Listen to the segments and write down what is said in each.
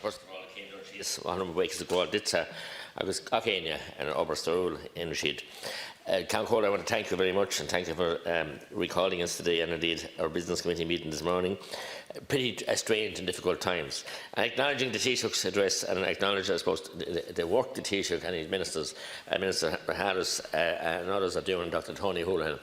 First of all, came down to this one of my weeks ago. I was Cochéine and Oberstool in Rashid. Councillor, I want to thank you very much and thank you for recalling us today and indeed our business committee meeting this morning. Pretty strange and difficult times. And acknowledging the Taoiseach's address and acknowledge, I suppose, the work the Taoiseach and his ministers, Minister Harris and others are doing, Dr. Tony Holohan,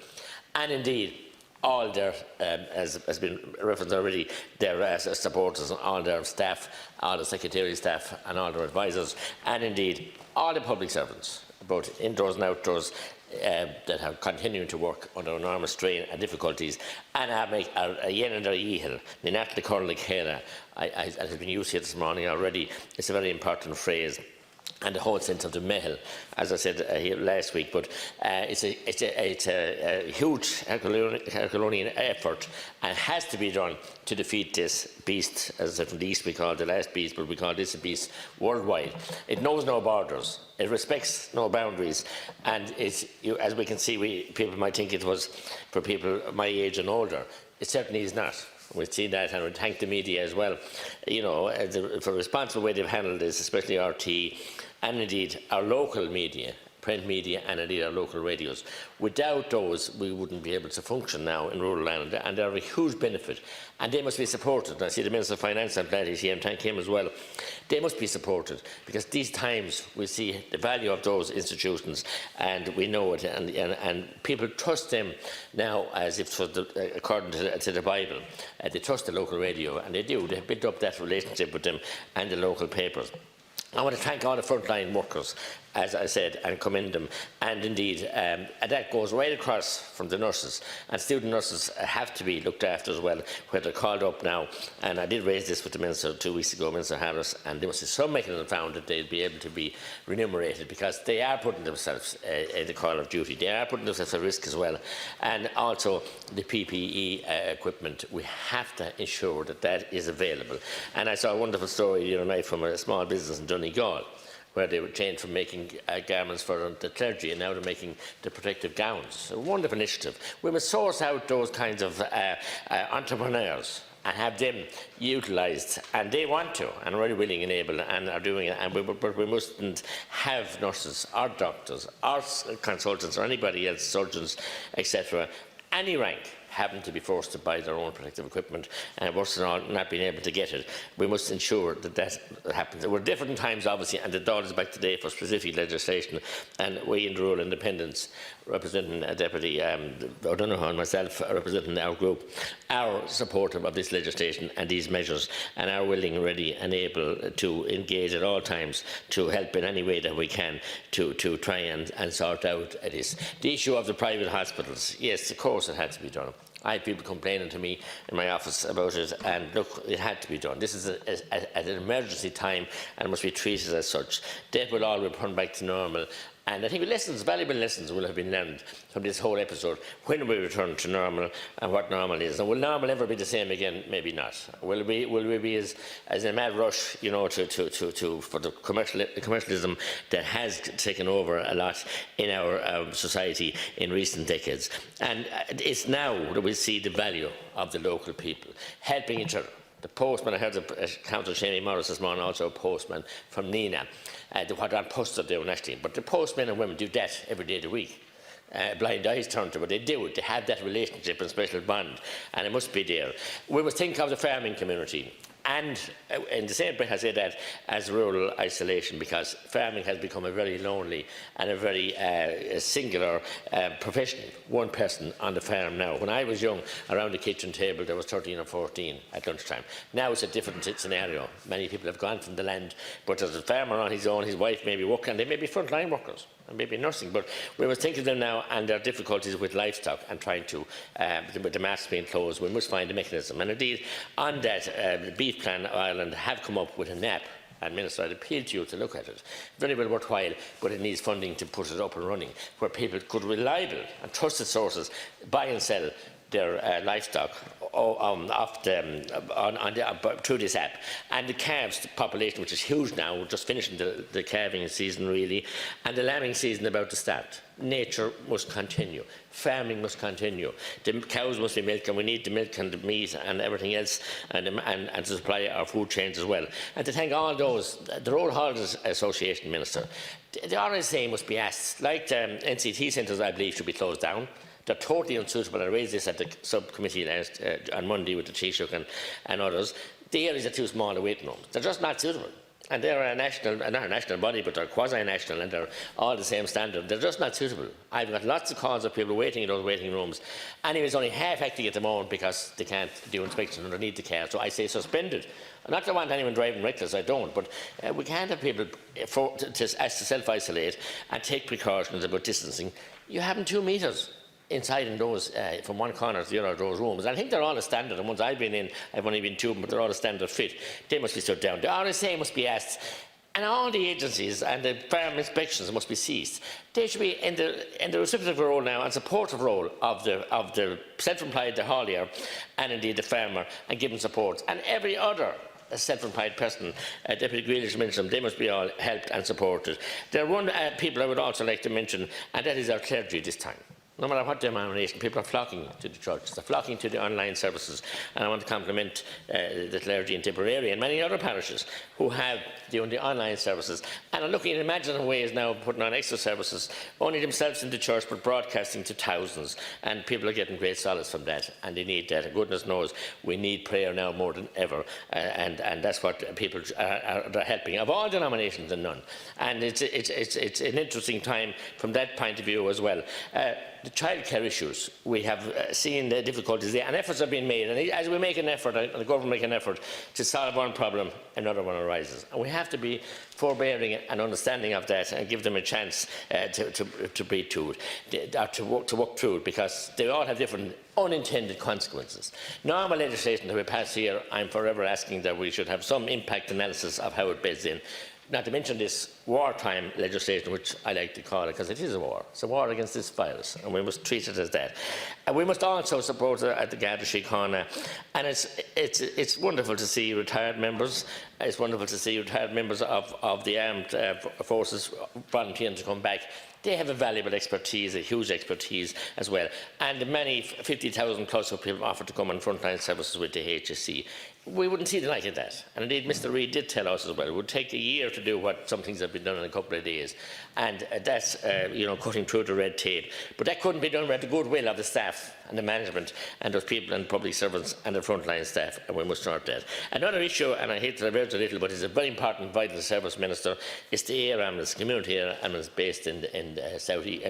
and indeed all their, as has been referenced already, their supporters, all their staff, all the secretarial staff and all their advisors, and indeed all the public servants, both indoors and outdoors, that have continued to work under enormous strain and difficulties, and have made a yen and a yihel, Ninatli Corlic Hera, as has been used here this morning already. It's a very important phrase. And the whole sense of the mehel, as I said here last week, but it's a huge Herculean effort, and has to be done to defeat this beast, as I said, from the East we call it the last beast, but we call this a beast worldwide. It knows no borders, it respects no boundaries, and it's, as we can see, people might think it was for people my age and older. It certainly is not. We see that, and we thank the media as well, you know, for the responsible way they've handled this, especially RT, and indeed our local media, print media, and indeed our local radios. Without those, we wouldn't be able to function now in rural Ireland, and they're a huge benefit, and they must be supported. And I see the Minister of Finance, I'm glad he's here, and thank him as well. They must be supported, because these times we see the value of those institutions, and we know it, and people trust them now as if, according to the Bible, they trust the local radio, and they do. They've built up that relationship with them and the local papers. I want to thank all the frontline workers, as I said, and commend them. And indeed, and that goes right across from the nurses. And student nurses have to be looked after as well, where they're called up now. And I did raise this with the Minister 2 weeks ago, Minister Harris, and there must be some mechanism found that they'd be able to be remunerated, because they are putting themselves in the call of duty. They are putting themselves at risk as well. And also the PPE equipment, we have to ensure that that is available. And I saw a wonderful story the other night from a small business in Donegal, where they were changed from making garments for the clergy and now they're making the protective gowns. A wonderful initiative. We must source out those kinds of entrepreneurs and have them utilised, and they want to, and are really willing and able, and are doing it. And but we mustn't have nurses or doctors or consultants or anybody else, surgeons, etc., any rank, having to be forced to buy their own protective equipment, and worse than all, not being able to get it. We must ensure that that happens. We're different times, obviously, and the Dáil is back today for specific legislation, and we in the Rural Independents, representing Deputy O'Donoghue and myself, representing our group, are supportive of this legislation and these measures, and are willing, ready and able to engage at all times to help in any way that we can to try and sort out this. The issue of the private hospitals, yes, of course it had to be done. I have people complaining to me in my office about it, and look, it had to be done. This is an emergency time and must be treated as such. Debt will all return back to normal. And I think lessons, valuable lessons will have been learned from this whole episode when we return to normal and what normal is. And will normal ever be the same again? Maybe not. Will we be as a mad rush, you know, for the commercialism that has taken over a lot in our society in recent decades? And it's now that we see the value of the local people helping each other. The postman, I heard Councillor Shane Morris this morning, also a postman from Nina, what our posts are doing actually. But the postmen and women do that every day of the week. Blind eyes turn to, but they do it. They have that relationship and special bond, and it must be there. We must think of the farming community. And in the same breath I say that as rural isolation, because farming has become a very lonely and a very singular profession. One person on the farm now. When I was young, around the kitchen table there was 13 or 14 at lunchtime. Now it's a different scenario. Many people have gone from the land, but there's a farmer on his own, his wife may be working, and they may be frontline workers and maybe nursing, but we must think of them now and their difficulties with livestock and trying to, with the markets being closed, we must find a mechanism. And indeed, on that, the Beef Plan Ireland have come up with a NAP, and Minister, I'd appeal to you to look at it. Very well worthwhile, but it needs funding to put it up and running, where people could reliable and trusted sources buy and sell livestock through this app. And the calves population, which is huge now, we're just finishing the calving season really, and the lambing season about to start. Nature must continue. Farming must continue. The cows must be milked, and we need the milk and the meat and everything else, and to supply our food chains as well. And to thank all those, the Road Haulers Association Minister, the RSA must be asked, like NCT centres, I believe, should be closed down. They're totally unsuitable. I raised this at the subcommittee on Monday with the Taoiseach and others. The areas are too small to waiting rooms. They're just not suitable. And they're not a national body, but they're quasi-national, and they're all the same standard. They're just not suitable. I've got lots of calls of people waiting in those waiting rooms. Anyway, it's only half active at the moment because they can't do inspections underneath the car. So I say suspended. Not that I want anyone driving reckless, I don't, but we can't have people to self-isolate and take precautions about distancing. You have them 2 metres inside in those, from one corner to the other of those rooms. And I think they're all a standard. The ones I've been in, I've only been 2, but they're all a standard fit. They must be stood down. The RSA must be asked, and all the agencies and the farm inspections must be ceased. They should be in the reciprocal role now and supportive role of the self-employed, the haulier, and indeed the farmer, and give them support. And every other self-employed person, Deputy Grealish mentioned them, they must be all helped and supported. There are one people I would also like to mention, and that is our clergy this time. No matter what denomination, people are flocking to the church. They're flocking to the online services. And I want to compliment the clergy in Tipperary and many other parishes who have the online services and are looking at imaginative ways now of putting on extra services, only themselves in the church, but broadcasting to thousands. And people are getting great solace from that, and they need that. And goodness knows we need prayer now more than ever. And that's what people are helping, of all denominations and none. And it's an interesting time from that point of view as well. The childcare issues, we have seen the difficulties there, and efforts are being made. And as we make an effort, and the government make an effort to solve one problem, another one arises. And we have to be forbearing and understanding of that, and give them a chance to breathe through it, to work through it, because they all have different unintended consequences. Normal legislation that we pass here, I'm forever asking that we should have some impact analysis of how it beds in. Not to mention this wartime legislation, which I like to call it, because it is a war. It's a war against this virus, and we must treat it as that. And we must also support it at the Garda Síochána. And it's wonderful to see retired members. It's wonderful to see retired members of the armed forces volunteering to come back. They have a valuable expertise, a huge expertise as well. And the many 50,000 plus who people offered to come on frontline services with the HSE. We wouldn't see the like of that. And indeed, Mr. Reid did tell us as well, it would take a year to do what some things have been done in a couple of days. And that's, cutting through the red tape. But that couldn't be done with the goodwill of the staff and the management and those people and public servants and the frontline staff, and we must start that. Another issue, and I hate to diverge a little, but it's a very important vital service minister, is the Éireann ambulance, community Éireann ambulance based in the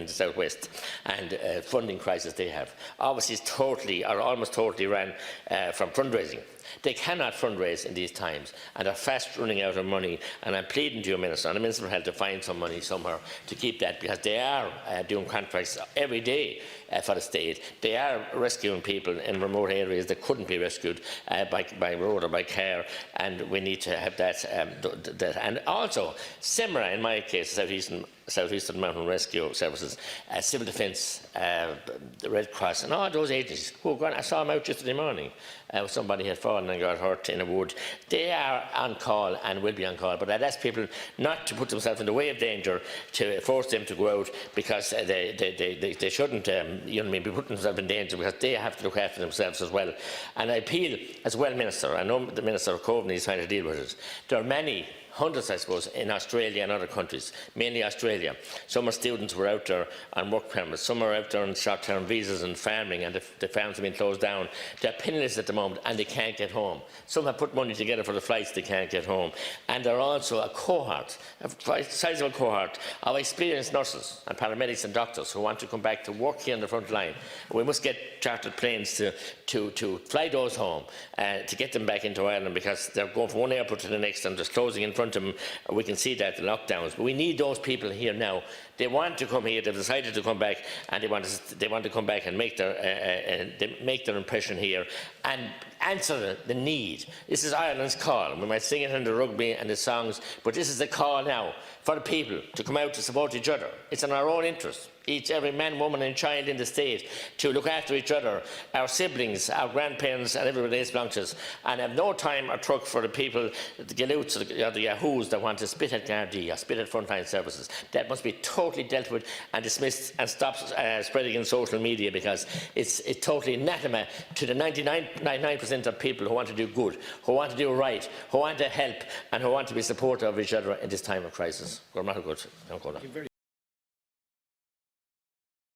southwest, and funding crisis they have. Obviously, it's totally, or almost totally ran from fundraising. They cannot fundraise in these times, and are fast running out of money. And I'm pleading to your Minister and the Minister for Health to find some money somewhere to keep that, because they are doing contracts every day for the state. They are rescuing people in remote areas that couldn't be rescued by road or by car, and we need to have that. And also, SEMRA, in my case, Southeastern Mountain Rescue Services, Civil Defence, the Red Cross, and all those agencies who are I saw them out yesterday morning. Somebody had fallen and got hurt in a wood. They are on call and will be on call, but I'd ask people not to put themselves in the way of danger, to force them to go out, because they shouldn't be putting themselves in danger, because they have to look after themselves as well. And I appeal as well, Minister, I know the Minister of Coveney is trying to deal with it. There are many, hundreds I suppose, in Australia and other countries, mainly Australia. Some are students who are out there on work permits, some are out there on short-term visas and farming, and the farms have been closed down. They're penniless at the moment and they can't get home. Some have put money together for the flights, they can't get home. And there are also a cohort, a sizable cohort of experienced nurses and paramedics and doctors who want to come back to work here on the front line. We must get chartered planes to fly those home, to get them back into Ireland, because they're going from one airport to the next and just closing in front of them. We can see that, the lockdowns. But we need those people here now. They want to come here, they've decided to come back, and they want to come back and make their impression here, and answer the need. This is Ireland's call. We might sing it in the rugby and the songs, but this is the call now for the people to come out to support each other. It's in our own interest, every man, woman and child in the state, to look after each other, our siblings, our grandparents and everybody else belongs to us, and have no time or truck for the people, the galouts or the yahoos that want to spit at Gardaí or spit at frontline services. That must be totally dealt with and dismissed and stopped spreading in social media, because it's totally anathema to the 99% of people who want to do good, who want to do right, who want to help and who want to be supportive of each other in this time of crisis.